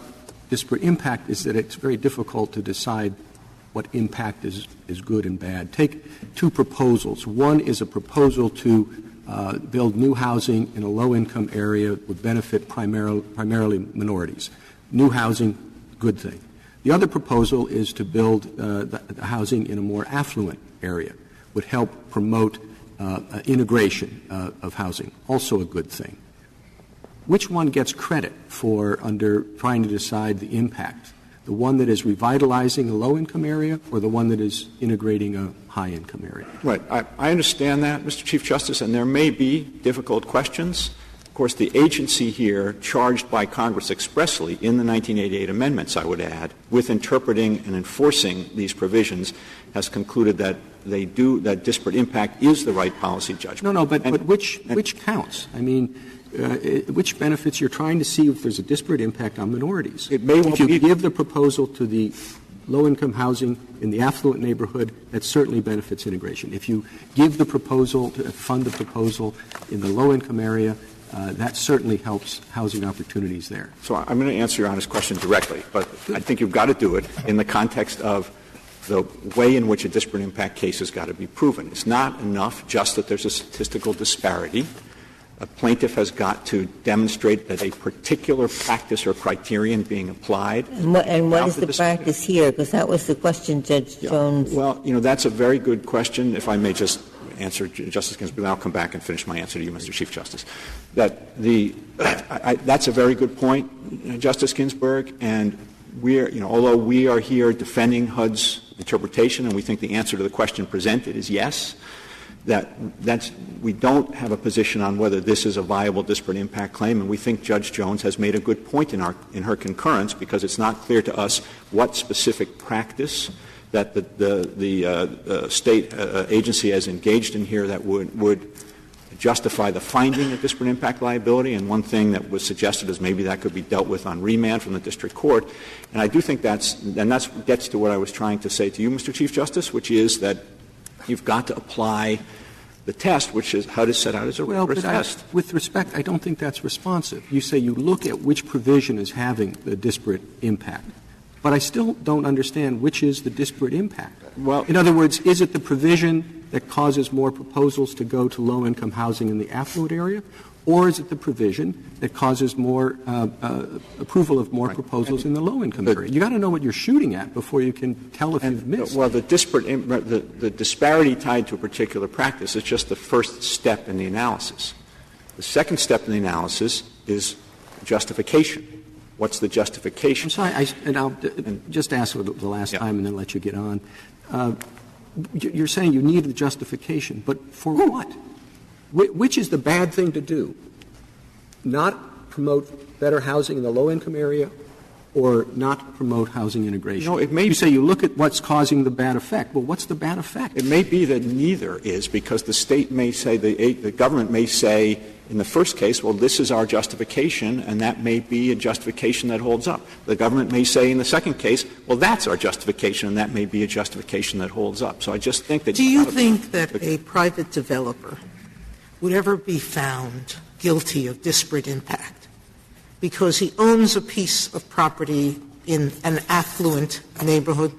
S1: disparate impact is that it's very difficult to decide what impact is good and bad. Take two proposals. One is a proposal to build new housing in a low-income area would benefit primarily minorities. New housing, good thing. The other proposal is to build the housing in a more affluent area, would help promote integration of housing, also a good thing. Which one gets credit for under trying to decide the impact? The one that is revitalizing a low-income area or the one that is integrating a high-income area?
S10: Right. I understand that, Mr. Chief Justice, and there may be difficult questions. Of course, the agency here, charged by Congress expressly in the 1988 amendments, I would add, with interpreting and enforcing these provisions, has concluded that that disparate impact is the right policy judgment.
S1: No, but which counts? I mean, which benefits you're trying to see if there's a disparate impact on minorities.
S10: It may well
S1: if you
S10: be.
S1: Give the proposal to the low-income housing in the affluent neighborhood, that certainly benefits integration. If you give the proposal, fund the proposal in the low-income area, that certainly helps housing opportunities there.
S10: So I'm going to answer Your Honor's question directly, but I think you've got to do it in the context of the way in which a disparate impact case has got to be proven. It's not enough just that there's a statistical disparity. A plaintiff has got to demonstrate that a particular practice or criterion being applied.
S5: And what is the practice here? Because that was the question Judge Jones.
S10: Well, that's a very good question, if I may just answer Justice Ginsburg, and I'll come back and finish my answer to you, Mr. Chief Justice. That that's a very good point, Justice Ginsburg, and although we are here defending HUD's interpretation and we think the answer to the question presented is yes, we don't have a position on whether this is a viable disparate impact claim, and we think Judge Jones has made a good point in her concurrence, because it's not clear to us what specific practice that the state agency has engaged in here that would justify the finding of disparate impact liability. And one thing that was suggested is maybe that could be dealt with on remand from the district court. And I do think that gets to what I was trying to say to you, Mr. Chief Justice, which is that you've got to apply the test, which is HUD is set out as a rigorous test.
S1: With respect, I don't think that's responsive. You say you look at which provision is having the disparate impact. But I still don't understand which is the disparate impact.
S10: Well,
S1: in other words, is it the provision that causes more proposals to go to low-income housing in the affluent area, or is it the provision that causes more approval of more proposals in the low-income area? You've got to know what you're shooting at before you can tell if you've missed.
S10: Well, the disparity tied to a particular practice is just the first step in the analysis. The second step in the analysis is justification. What's the justification?
S1: I'm sorry, I'll just ask the last time and then let you get on. You're saying you need the justification, but for what? Which is the bad thing to do? Not promote better housing in the low-income area, or not promote housing integration? You say you look at what's causing the bad effect. Well, what's the bad effect?
S10: It may be that neither is, because the state may say, the government may say, in the first case, well, this is our justification, and that may be a justification that holds up. The government may say in the second case, well, that's our justification, and that may be a justification that holds up. So I just think that...
S3: Do you think that a private developer would ever be found guilty of disparate impact because he owns a piece of property in an affluent neighborhood?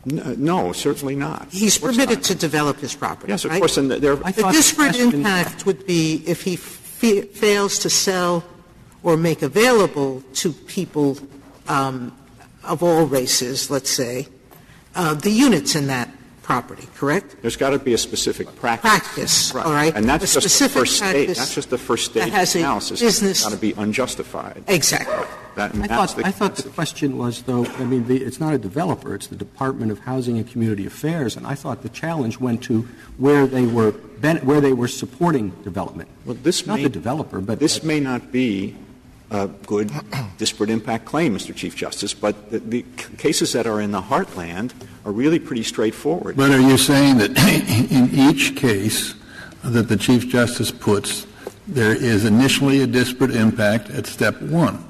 S10: No, certainly not.
S3: He's permitted to develop his property.
S10: Yes, of
S3: right?
S10: course. And
S3: the disparate impact would be if he fails to sell or make available to people of all races, let's say, the units in that property, correct?
S10: There's got to be a specific practice.
S3: Right. All right.
S10: And that's just the first stage.
S3: That's
S10: just the first stage of analysis. It's got to be unjustified.
S3: Exactly.
S1: I thought the question was, though, it's not a developer, it's the Department of Housing and Community Affairs, and I thought the challenge went to where they were supporting development.
S10: Well,
S1: not the developer, but
S10: this may not be a good disparate impact claim, Mr. Chief Justice, but the cases that are in the heartland are really pretty straightforward.
S11: But are you saying that in each case that the Chief Justice puts, there is initially a disparate impact at step one?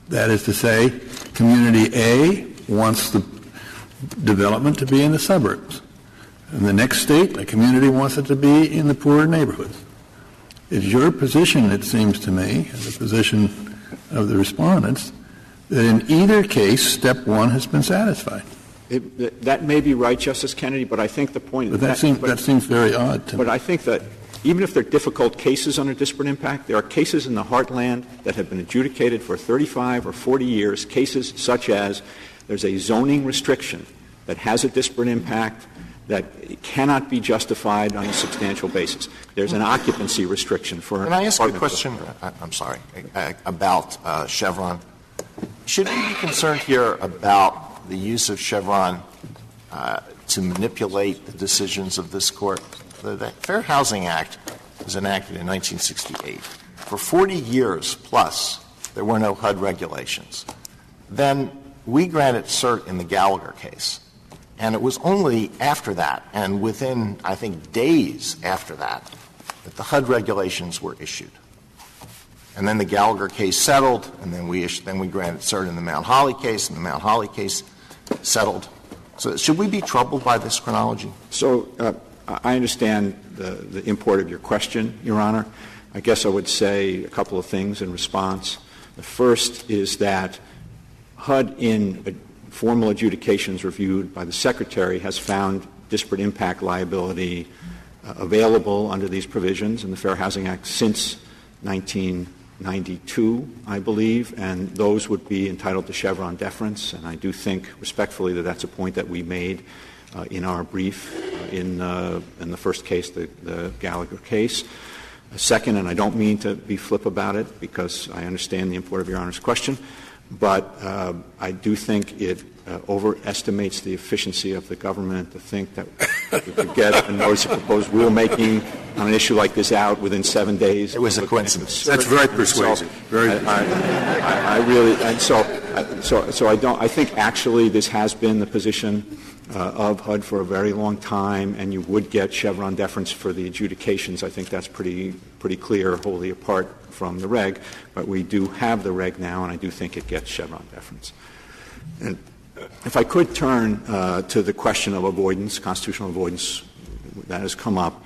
S11: That is to say, community A wants the development to be in the suburbs. In the next state, the community wants it to be in the poorer neighborhoods. It's your position, it seems to me, and the position of the respondents, that in either case, step one has been satisfied.
S10: That may be right, Justice Kennedy, but I think the point
S11: but that seems very odd to me.
S10: But I think that even if they're difficult cases under disparate impact, there are cases in the heartland that have been adjudicated for 35 or 40 years, cases such as there's a zoning restriction that has a disparate impact that cannot be justified on a substantial basis. There's an occupancy restriction for...
S7: Can I ask a question? I'm sorry. About Chevron. Should we be concerned here about the use of Chevron to manipulate the decisions of this Court? The Fair Housing Act was enacted in 1968. For 40 years plus, there were no HUD regulations. Then we granted cert in the Gallagher case. And it was only after that, and within, I think, days after that, that the HUD regulations were issued. And then the Gallagher case settled, and then we granted cert in the Mount Holly case, and the Mount Holly case settled. So should we be troubled by this chronology?
S10: So I understand the import of your question, Your Honor. I guess I would say a couple of things in response. The first is that HUD in formal adjudications reviewed by the Secretary has found disparate impact liability available under these provisions in the Fair Housing Act since 1992, I believe, and those would be entitled to Chevron deference, and I do think respectfully that that's a point that we made in our brief in the first case, the Gallagher case. Second, and I don't mean to be flip about it because I understand the import of Your Honor's question, but I do think it overestimates the efficiency of the government to think that we could get a notice of proposed rulemaking on an issue like this out within 7 days.
S4: It was a coincidence. That's very persuasive.
S10: I really, and so I don't. I think actually this has been the position of HUD for a very long time, and you would get Chevron deference for the adjudications. I think that's pretty clear, wholly apart from the reg. But we do have the reg now, and I do think it gets Chevron deference. And if I could turn to the question of avoidance, constitutional avoidance, that has come up.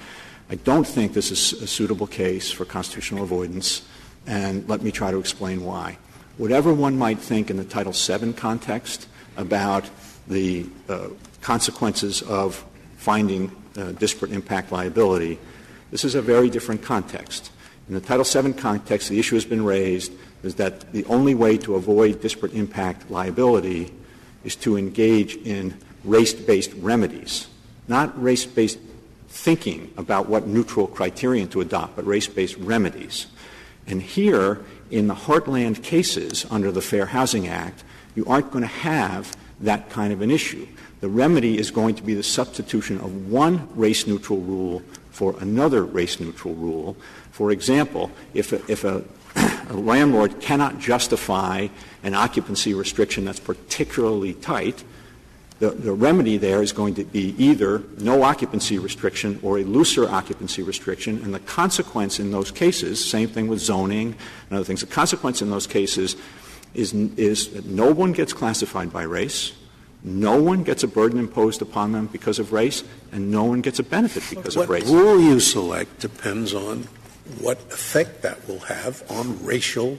S10: I don't think this is a suitable case for constitutional avoidance, and let me try to explain why. Whatever one might think in the Title VII context about the consequences of finding disparate impact liability, this is a very different context. In the Title VII context, the issue has been raised is that the only way to avoid disparate impact liability is to engage in race-based remedies, not race-based thinking about what neutral criterion to adopt, but race-based remedies. And here, in the heartland cases under the Fair Housing Act, you aren't going to have that kind of an issue. The remedy is going to be the substitution of one race-neutral rule for another race-neutral rule. For example, if a landlord cannot justify an occupancy restriction that's particularly tight, the remedy there is going to be either no occupancy restriction or a looser occupancy restriction, and the consequence in those cases, same thing with zoning and other things, the consequence in those cases is that no one gets classified by race, no one gets a burden imposed upon them because of race, and no one gets a benefit because of race.
S4: What rule you select depends on what effect that will have on racial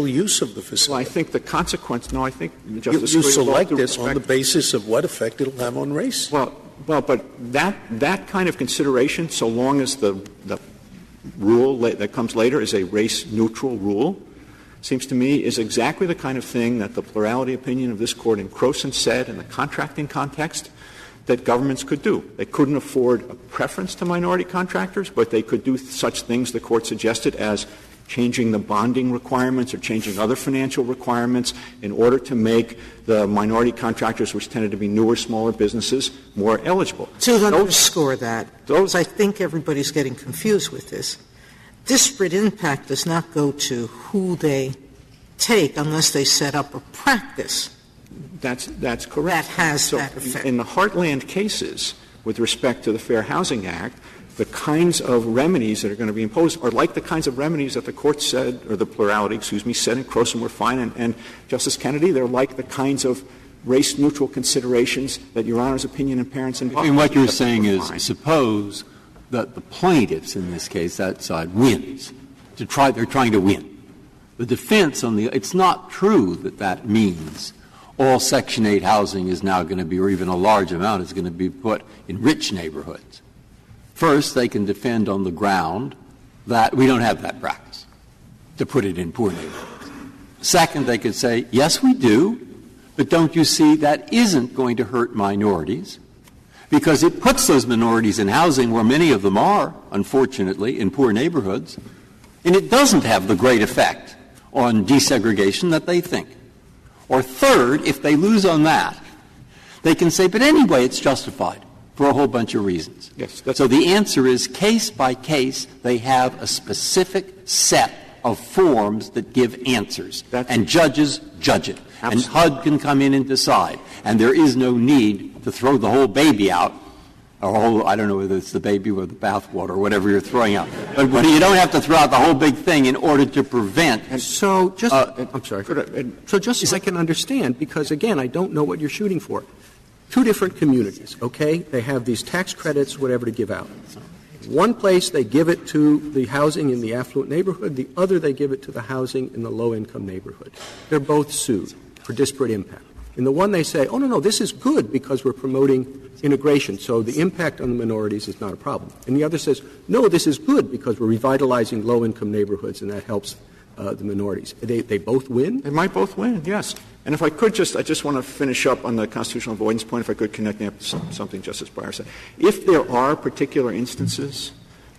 S4: use of the facility.
S10: Well, I think the consequence. No, I think Justice
S4: you
S10: Scalia,
S4: select it on the basis of what effect it will have on race.
S10: Well, but that kind of consideration, so long as the rule that comes later is a race-neutral rule, seems to me is exactly the kind of thing that the plurality opinion of this Court in Croson said in the contracting context that governments could do. They couldn't afford a preference to minority contractors, but they could do such things the Court suggested as changing the bonding requirements or changing other financial requirements in order to make the minority contractors, which tended to be newer, smaller businesses, more eligible.
S3: To underscore that, because I think everybody's getting confused with this, disparate impact does not go to who they take unless they set up a practice.
S10: That's correct.
S3: That has that effect.
S10: In the heartland cases, with respect to the Fair Housing Act, the kinds of remedies that are going to be imposed are like the kinds of remedies that the Court said, or the plurality, said in Croson were fine, and Justice Kennedy, they're like the kinds of race-neutral considerations that Your Honor's opinion and parents involved.
S8: And what you're saying is, suppose that the plaintiffs in this case, that side, wins. They're trying to win. The defense it's not true that means all Section 8 housing is now going to be, or even a large amount is going to be put in rich neighborhoods. First, they can defend on the ground that we don't have that practice to put it in poor neighborhoods. Second, they could say, yes, we do, but don't you see that isn't going to hurt minorities because it puts those minorities in housing where many of them are, unfortunately, in poor neighborhoods, and it doesn't have the great effect on desegregation that they think. Or third, if they lose on that, they can say, but anyway, it's justified for a whole bunch of reasons.
S10: Yes,
S8: so the answer is case by case, they have a specific set of forms that give answers, and judges judge it. Absolutely. And HUD can come in and decide. And there is no need to throw the whole baby out, or I don't know whether it's the baby or the bathwater or whatever you're throwing out. But you don't have to throw out the whole big thing in order to prevent.
S1: I'm sorry. So just as I can understand, because, again, I don't know what you're shooting for. Two different communities, okay? They have these tax credits, whatever, to give out. One place they give it to the housing in the affluent neighborhood. The other they give it to the housing in the low-income neighborhood. They're both sued for disparate impact. In the one they say, oh, no, this is good because we're promoting integration, so the impact on the minorities is not a problem. And the other says, no, this is good because we're revitalizing low-income neighborhoods and that helps the minorities. They both win?
S10: They might both win, yes. And if I could I just want to finish up on the constitutional avoidance point, if I could connect up to something Justice Breyer said. If there are particular instances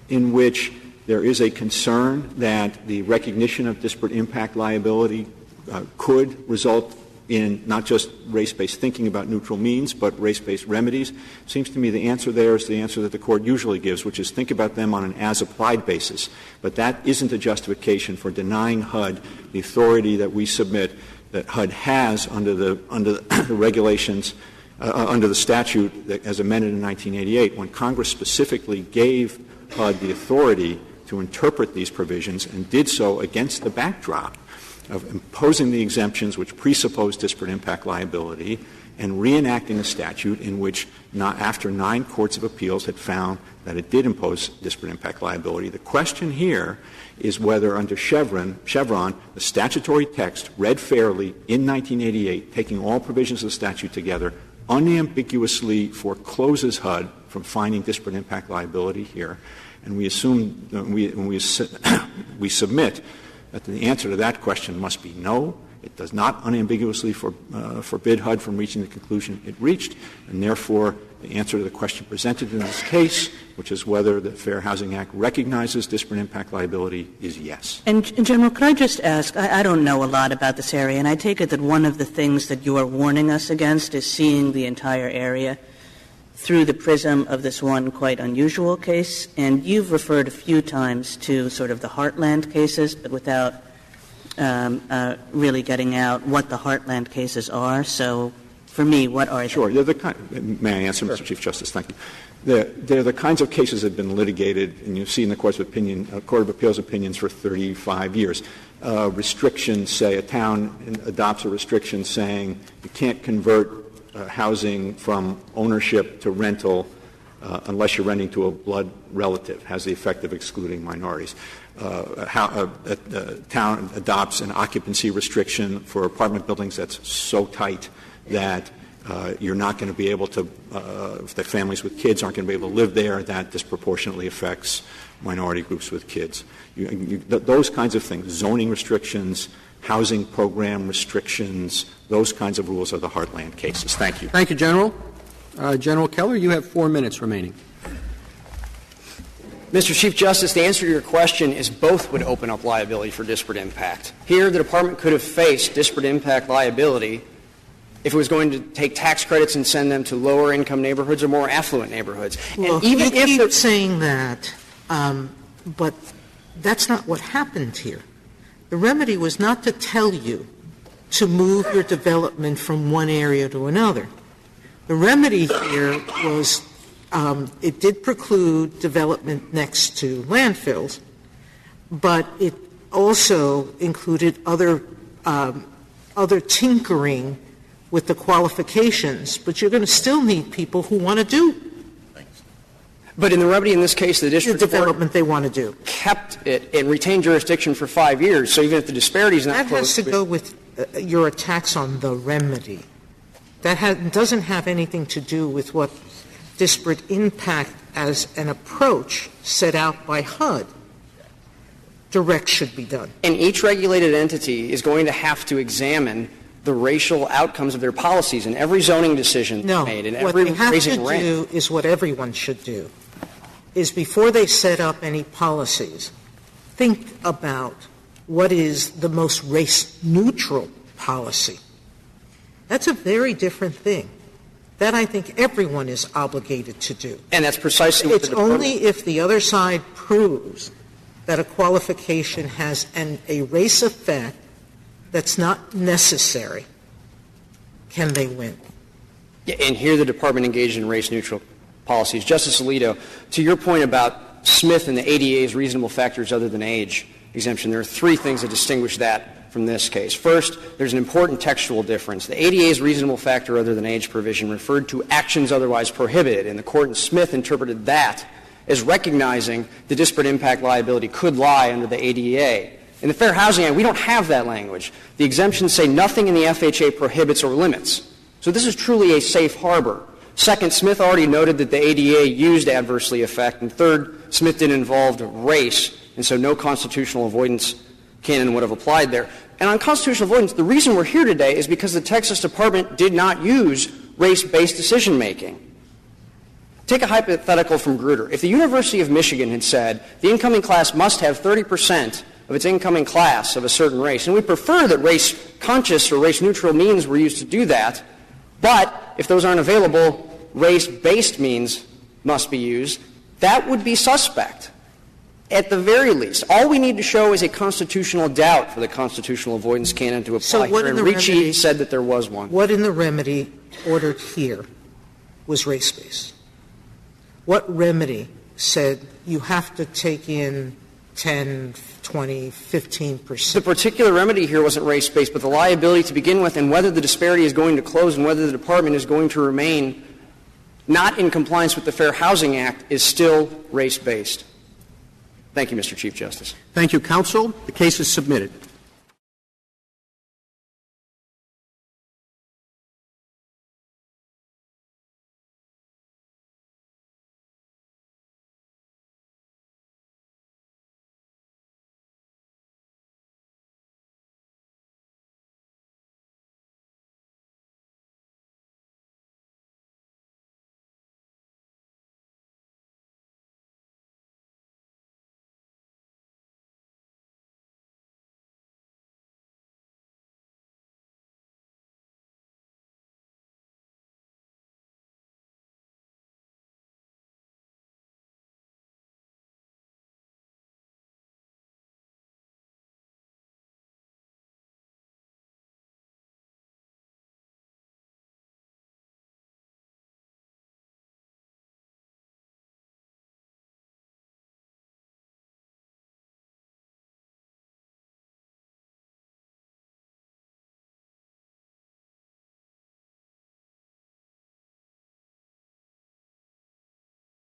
S10: in which there is a concern that the recognition of disparate impact liability could result in not just race-based thinking about neutral means, but race-based remedies, it seems to me the answer there is the answer that the Court usually gives, which is think about them on an as-applied basis. But that isn't a justification for denying HUD the authority that we submit that HUD has under the regulations, under the statute that, as amended in 1988, when Congress specifically gave HUD the authority to interpret these provisions and did so against the backdrop of imposing the exemptions which presuppose disparate impact liability and reenacting a statute in which after 9 courts of appeals had found that it did impose disparate impact liability. The question here is whether under Chevron, the statutory text read fairly in 1988, taking all provisions of the statute together, unambiguously forecloses HUD from finding disparate impact liability here. And we assume, we submit that the answer to that question must be no. It does not unambiguously forbid HUD from reaching the conclusion it reached, and therefore the answer to the question presented in this case, which is whether the Fair Housing Act recognizes disparate impact liability, is yes.
S6: And, General, could I just ask, I don't know a lot about this area, and I take it that one of the things that you are warning us against is seeing the entire area through the prism of this one quite unusual case, and you've referred a few times to sort of the heartland cases, but without really getting out what the heartland cases are. So, for me, what are they?
S10: Sure. May I answer, Mr. Chief Justice? Thank you. They're the kinds of cases that have been litigated, and you've seen the Court of Appeals opinions for 35 years. Restrictions, say a town adopts a restriction saying you can't convert housing from ownership to rental unless you're renting to a blood relative, has the effect of excluding minorities. A town adopts an occupancy restriction for apartment buildings that's so tight that you're not going to be able to, if the families with kids aren't going to be able to live there, that disproportionately affects minority groups with kids. Those kinds of things, zoning restrictions, housing program restrictions, those kinds of rules are the heartland cases. Thank you.
S1: Thank you, General. General Keller, you have 4 minutes remaining.
S2: Mr. Chief Justice, the answer to your question is both would open up liability for disparate impact. Here, the Department could have faced disparate impact liability if it was going to take tax credits and send them to lower-income neighborhoods or more affluent neighborhoods.
S3: Well,
S2: and even
S3: you
S2: if
S3: keep saying that, but that's not what happened here. The remedy was not to tell you to move your development from one area to another. The remedy here was it did preclude development next to landfills, but it also included other tinkering with the qualifications. But you're going to still need people who want to do
S2: But in the remedy in this case, the district
S3: development they want to do.
S2: Kept it and retained jurisdiction for 5 years. So even if the disparity is not
S3: that has to go with your attacks on the remedy. That doesn't have anything to do with what disparate impact as an approach set out by HUD direct should be done.
S2: And each regulated entity is going to have to examine the racial outcomes of their policies in every zoning decision made. And
S3: what
S2: every
S3: they have
S2: raising
S3: to
S2: rent.
S3: do is what everyone should do, is before they set up any policies, think about what is the most race-neutral policy. That's a very different thing. That I think everyone is obligated to do.
S2: And that's precisely what
S3: it's only if the other side proves that a qualification has a race effect that's not necessary can they win.
S2: Yeah, and here the Department engaged in race-neutral policies. Justice Alito, to your point about Smith and the ADA's reasonable factors other than age exemption, there are 3 things that distinguish that from this case. First, there's an important textual difference. The ADA's reasonable factor other than age provision referred to actions otherwise prohibited, and the Court in Smith interpreted that as recognizing the disparate impact liability could lie under the ADA. In the Fair Housing Act, we don't have that language. The exemptions say nothing in the FHA prohibits or limits. So this is truly a safe harbor. Second, Smith already noted that the ADA used adversely affect. And third, Smith didn't involve race, and so no constitutional avoidance canon would have applied there. And on constitutional avoidance, the reason we're here today is because the Texas Department did not use race-based decision-making. Take a hypothetical from Grutter. If the University of Michigan had said the incoming class must have 30% of its incoming class of a certain race, and we prefer that race-conscious or race-neutral means were used to do that, but if those aren't available, race-based means must be used, that would be suspect. At the very least, all we need to show is a constitutional doubt for the constitutional avoidance canon to apply.
S3: So what
S2: here,
S3: in
S2: and
S3: the
S2: Ricci
S3: remedy,
S2: said that there was one.
S3: What in the remedy ordered here was race-based? What remedy said you have to take in 10, 20, 15%?
S2: The particular remedy here wasn't race-based, but the liability to begin with and whether the disparity is going to close and whether the department is going to remain not in compliance with the Fair Housing Act is still race-based. Thank you, Mr. Chief Justice.
S1: Thank you, counsel. The case is submitted.